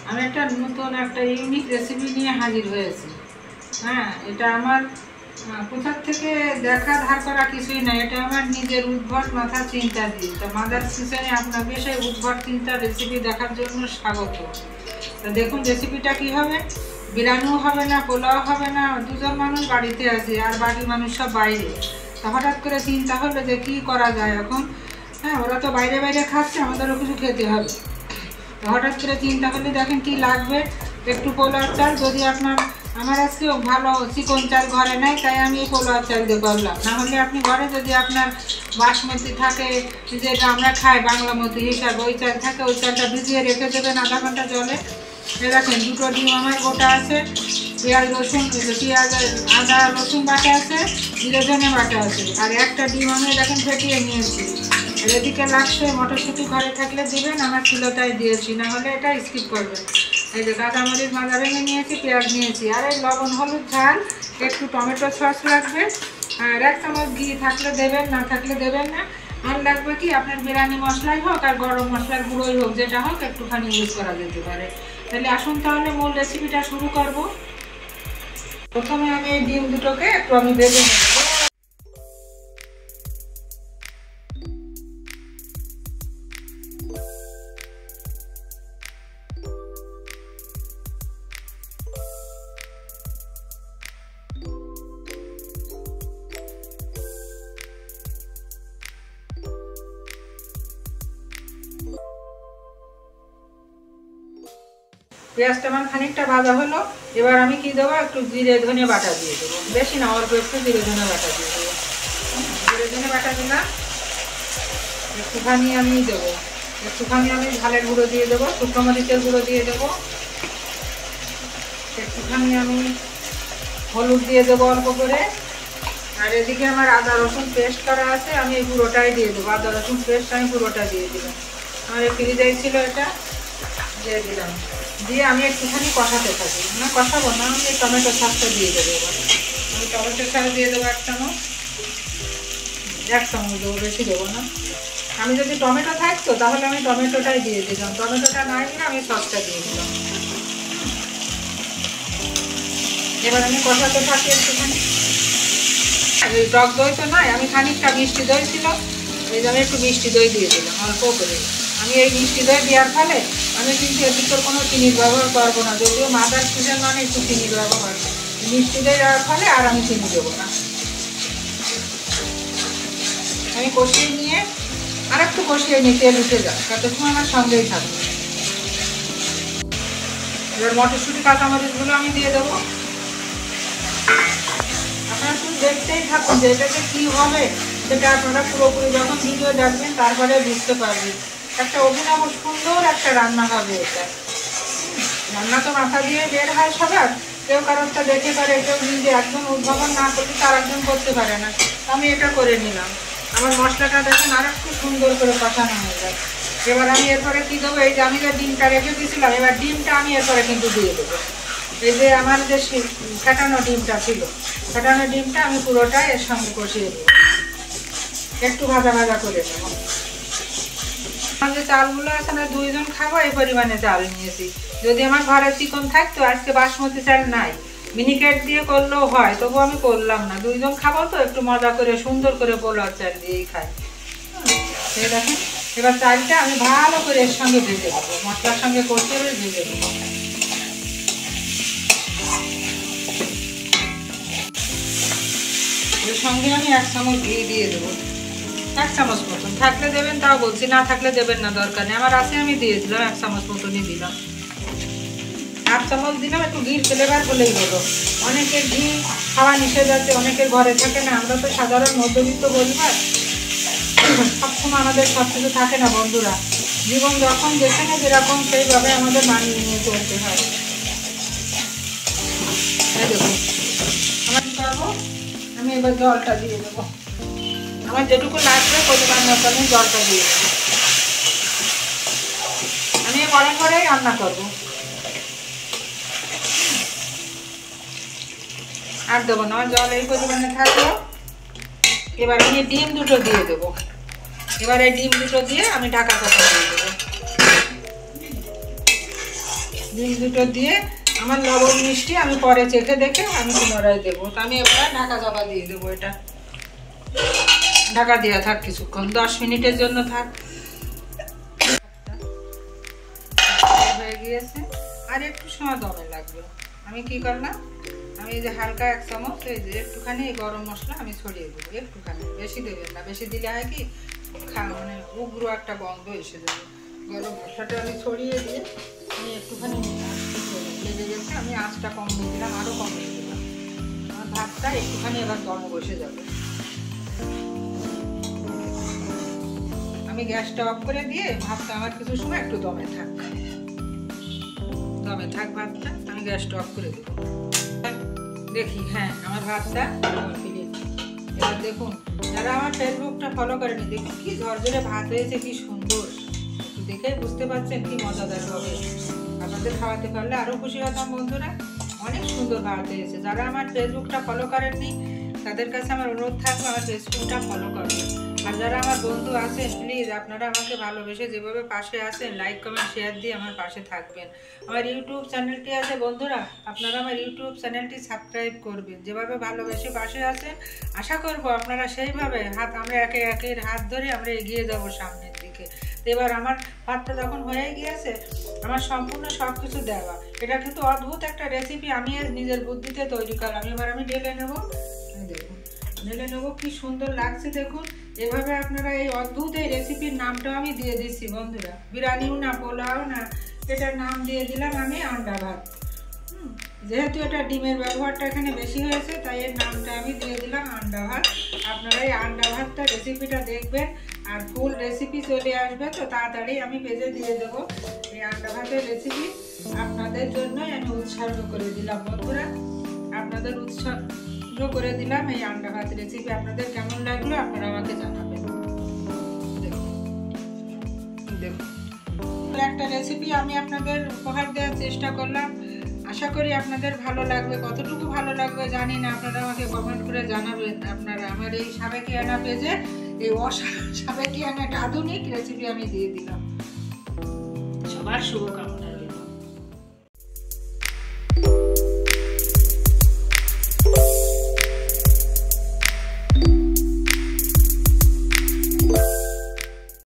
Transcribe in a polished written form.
আমি একটা নতুন একটা ইউনিক রেসিপি নিয়ে হাজির হয়েছি। হ্যাঁ, এটা আমার কোথা থেকে দেখা ধার করা কিছুই না, এটা আমার নিজের উদ্ভট মাথা চিন্তা দিয়ে। তো মাদার কিচেনে আপনাকে সেই উদ্ভট চিন্তা রেসিপি দেখার জন্য স্বাগত। তো দেখুন রেসিপিটা কি হবে। বিরিয়ানিও হবে না, পোলাও হবে না, দুজন মানুষ বাড়িতে আছে আর বাকি মানুষ সব বাইরে। তো হঠাৎ করে চিন্তা হলো যে কী করা যায় এখন। হ্যাঁ, ওরা তো বাইরে বাইরে খাচ্ছে, আমাদেরও কিছু খেতে হবে। হঠাৎ করে চিন্তা করলে দেখেন কি লাগবে। একটু পোলাও চাল, যদি আমার আজকে ভালো চিকন চাল ঘরে নাই, তাই আমি পোলাও চাল দিয়ে করলাম। না হলে আপনি ঘরে যদি আপনার বাসমতি থাকে, যেটা আমরা খাই বাংলা মতি হিসাবে, ওই চাল থাকে, ওই চালটা ভিজিয়ে রেখে দেবেন আধা ঘন্টা জলে। দেখেন দুটো ডিম আমার গোটা আছে, পেঁয়াজ রসুন, আদা রসুন বাটা আছে, জিরে ধনে বাটা আছে, আর একটা ডিম আমি দেখেন ফেটিয়ে নিয়েছি। আর এদিকে লাগছে মটরশুঁটি, ঘরে থাকলে দিবেন, আমার কিলোটাই দিয়েছি, না হলে এটা স্কিপ করবেন। এই যে কাঁচামরিচ ভাজা ভেঙে নিয়েছি, পেঁয়াজ নিয়েছি, আর এই লবণ হলুদ ঝাল, একটু টমেটো সস লাগবে, আর 1 চামচ ঘি থাকলে দেবেন, না থাকলে দেবেন না। আর লাগবে কি আপনার বিরিয়ানি মশলাই হোক আর গরম মশলার গুঁড়োই হোক, যেটা হোক একটুখানি ইউজ করা যেতে পারে। তাহলে আসুন তাহলে মূল রেসিপিটা শুরু করব। প্রথমে আমি এই ডিম দুটোকে একটু আমি ভেজে নেব। পেঁয়াজটা আমার খানিকটা ভাজা হলো, এবার আমি কি দেবো, একটু জিরে ধনে বাটা দিয়ে দেবো, বেশি না, অল্প একটু জিরে ধনে বাটা দিয়ে দেবো। জিরে ধনে বাটা দিলাম, একটুখানি আমি দেবো, একটুখানি আমি ঝালের গুঁড়ো দিয়ে দেবো, শুকনো মরিচের গুঁড়ো দিয়ে দেবো, একটুখানি আমি হলুদ দিয়ে দেবো অল্প করে। আর এদিকে আমার আদা রসুন পেস্ট করা আছে, আমি এই গুঁড়োটাই দিয়ে দেবো, আদা রসুন পেস্ট আমি পুরোটা দিয়ে দিলাম। আমার এই ফ্রিজেই ছিল, এটা দিয়ে দিলাম। দিয়ে আমি একটুখানি কষাতে থাকি, না কষাবো না, আমি এই টমেটো সসটা দিয়ে দেবো। এবার আমি টমেটো সস দিয়ে দেবো 1 চামচ, 1 চামচ দেবো, বেশি দেবো না। আমি যদি টমেটো থাকতো তাহলে আমি টমেটোটাই দিয়ে দিলাম, টমেটোটা নাই দিলে আমি সসটা দিয়ে দিলাম। এবার আমি কষাতে থাকি একটুখানি। এই টক দই তো নয়, আমি খানিকটা মিষ্টি দই ছিল, এই যে আমি একটু মিষ্টি দই দিয়ে দিলাম অল্প করে। আমি এই মিষ্টি দই দেওয়ার ফলে আমি কিন্তু এদিকে কোনো চিনির ব্যবহার করবো না, যদিও মাদার সিজন মানে একটু চিনির ব্যবহার। মিষ্টি দই দেওয়ার ফলে আর আমি চিনি দেবো না। আমি কষিয়ে নিয়ে আর একটু কষিয়ে নিয়ে তেল উঠে যাক, তত সময় আমার সঙ্গেই থাকবে। এবার মটরশুঁটি কাঁচামরিচগুলো আমি দিয়ে দেবো। আপনারা শুধু দেখতেই থাকুন যে এটাতে কী হবে, সেটা আপনারা পুরোপুরি যখন ভিডিও দেখবেন তারপরে বুঝতে পারবেন। একটা অভিনব সুন্দর একটা রান্না হবে এটা। রান্না তো মাথা দিয়ে বের হয় সবার, কেউ কারোরটা দেখে করে, কেউ নিজে একজন উদ্ভাবন না করলে তার একজন করতে পারে না। আমি এটা করে নিলাম। আমার মশলাটা দেখুন আর একটু সুন্দর করে কষানো হয়ে যায়। এবার আমি এরপরে কী দেবো, এই যে আমি যে ডিমটা রেখে দিয়েছিলাম, এবার ডিমটা আমি এরপরে কিন্তু দিয়ে দেবো। এই যে আমার যে ফেটানো ডিমটা ছিল, ফেটানো ডিমটা আমি পুরোটাই এর সঙ্গে কষিয়ে দেবো, একটু ভাজা ভাজা করে দেবো। আমার যে চালগুলো আছে না, 2 জন খাবো এই পরিমাণে চাল নিয়েছি। যদি আমার ঘরে চিকন থাকতো, আজকে বাসমতি চাল নাই, মিনিকেট দিয়ে করলেও হয়, তবু আমি করলাম না। 2 জন খাবো তো, একটু মজা করে সুন্দর করে পোলাও চাল দিয়েই খাই। এই দেখেন, এবার চালটা আমি ভালো করে এর সঙ্গে ভেজে দেবো, মশলার সঙ্গে কষিয়ে ভেজে দেবো। এর সঙ্গে আমি 1 চামচ ঘি দিয়ে দেবো, 1 চামচ মতন, থাকলে দেবেন, তাও বলছি, না থাকলে দেবেন না, দরকার নেই। আমার আছে, আমি দিয়ে দিলাম 1 চামচ মতনই দিলাম। 8 চামচ দিলাম, একটু ঘির ফ্লেভার হলেই হলো। অনেকের ঘি খাওয়া নিষেধ আছে, অনেকের ঘরে থাকে না। আমরা তো সাধারণ মধ্যবিত্ত পরিবার, সবসময় আমাদের সব কিছু থাকে না বন্ধুরা। জীবন যখন যেখানে যেরকম সেইভাবে আমাদের মানিয়ে নিয়ে চলতে হয়। দেখুন আমার কী করবো, আমি এবার জলটা দিয়ে দেবো। আমার যেটুকু লাগবে পরিমাণ মতো আমি জলটা দিয়ে দেবো। আমি পরে পরেই রান্না করবো, আর দেবো না। জল এই পরিমাণে থাকলো। এবার আমি ডিম দুটো দিয়ে দেবো। এবার এই ডিম দুটো দিয়ে আমি ঢাকা চাপা দিয়ে দেবো। ডিম দুটো দিয়ে আমার লবণ মিষ্টি আমি পরে চেখে দেখে আমি পুনরায় দেবো। তো আমি এবার ঢাকা চাপা দিয়ে দেবো। এটা ঢাকা দেওয়া থাক কিছুক্ষণ, 10 মিনিটের জন্য থাক। হয়ে গিয়েছে, আর একটু সময় দমে লাগবে। আমি কি করলাম, আমি এই যে হালকা 1 চামচ এই যে একটুখানি এই গরম মশলা আমি ছড়িয়ে দেবো। একটুখানি, বেশি দেবেন না, বেশি দিলে হয় কি মানে উগ্র একটা গন্ধ এসে যাবে। গরম মশলাটা আমি ছড়িয়ে দিয়ে আমি একটুখানি লেগে গেছে, আমি আঁচটা কম দিয়ে দিলাম, আরও কম দিয়ে দিলাম। আমার ভাতটা একটুখানি এবার দমে বসে যাবে। আমি গ্যাসটা অফ করে দিয়ে ভাতটা আমার কিছু সময় একটু দমে থাক ভাতটা। আমি গ্যাসটা অফ করে দেবো। দেখি, হ্যাঁ আমার ভাতটা ফিরে। এবার দেখুন, যারা আমার ফেসবুকটা ফলো করেনি, দেখুন কি ঝরঝরে ভাত হয়েছে, কি সুন্দর। একটু দেখেই বুঝতে পারছেন কি মজাদার হবে। আপনাদের খাওয়াতে পারলে আরও খুশি হতাম বন্ধুরা। অনেক সুন্দর ভাত হয়েছে। যারা আমার ফেসবুকটা ফলো করেননি তাদের কাছে আমার অনুরোধ থাকবে আমার ফেসবুকটা ফলো করবেন। আর যারা আমার বন্ধু আছেন, প্লিজ আপনারা আমাকে ভালোবেসে যেভাবে পাশে আছেন, লাইক কমেন্ট শেয়ার দিয়ে আমার পাশে থাকবেন। আমার ইউটিউব চ্যানেলটি আছে বন্ধুরা, আপনারা আমার ইউটিউব চ্যানেলটি সাবস্ক্রাইব করবেন। যেভাবে ভালোবেসে পাশে আছেন, আশা করব আপনারা সেইভাবে আমরা একে একের হাত ধরে আমরা এগিয়ে যাব সামনের দিকে। তো এবার আমার ভাতটা যখন হয়ে গিয়েছে, আমার সম্পূর্ণ সব কিছু দেওয়া। এটা কিন্তু অদ্ভুত একটা রেসিপি, আমি নিজের বুদ্ধিতে তৈরি করলাম। এবার আমি ঢেলে নেবো। দেখুন ঢেলে নেবো, কি সুন্দর লাগছে দেখুন। এভাবে আপনারা এই অদ্ভুত এই রেসিপির নামটাও আমি দিয়ে দিচ্ছি বন্ধুরা। বিরিয়ানিও না, পোলাও না, এটার নাম দিয়ে দিলাম আমি আন্ডা ভাত। যেহেতু এটা ডিমের ব্যবহারটা এখানে বেশি হয়েছে, তাই এর নামটা আমি দিয়ে দিলাম আন্ডা ভাত। আপনারা এই আন্ডা ভাতটা রেসিপিটা দেখবেন, আর ফুল রেসিপি চলে আসবে, তো তাড়াতাড়ি আমি পেজে দিয়ে দেবো। এই আন্ডা ভাতের রেসিপি আপনাদের জন্যই আমি উৎসর্গ করে দিলাম বন্ধুরা। আপনাদের উৎসর্গ করে দিলাম এই আন্ডা ভাত রেসিপি। আপনাদের কেমন লাগলো আপনারা আমাকে জানাবেন। দেখুন একটা রেসিপি আমি আপনাদের উপহার দেওয়ার চেষ্টা করলাম। আশা করি আপনাদের ভালো লাগবে। কতটুকু ভালো লাগবে জানি না, আপনারা আমাকে কমেন্ট করে জানাবেন। আপনারা আমার এই সাবেকিয়ানা পেজে এই সাবেকিয়ানা একটা আধুনিক রেসিপি আমি দিয়ে দিলাম। সবার শুভকামনা।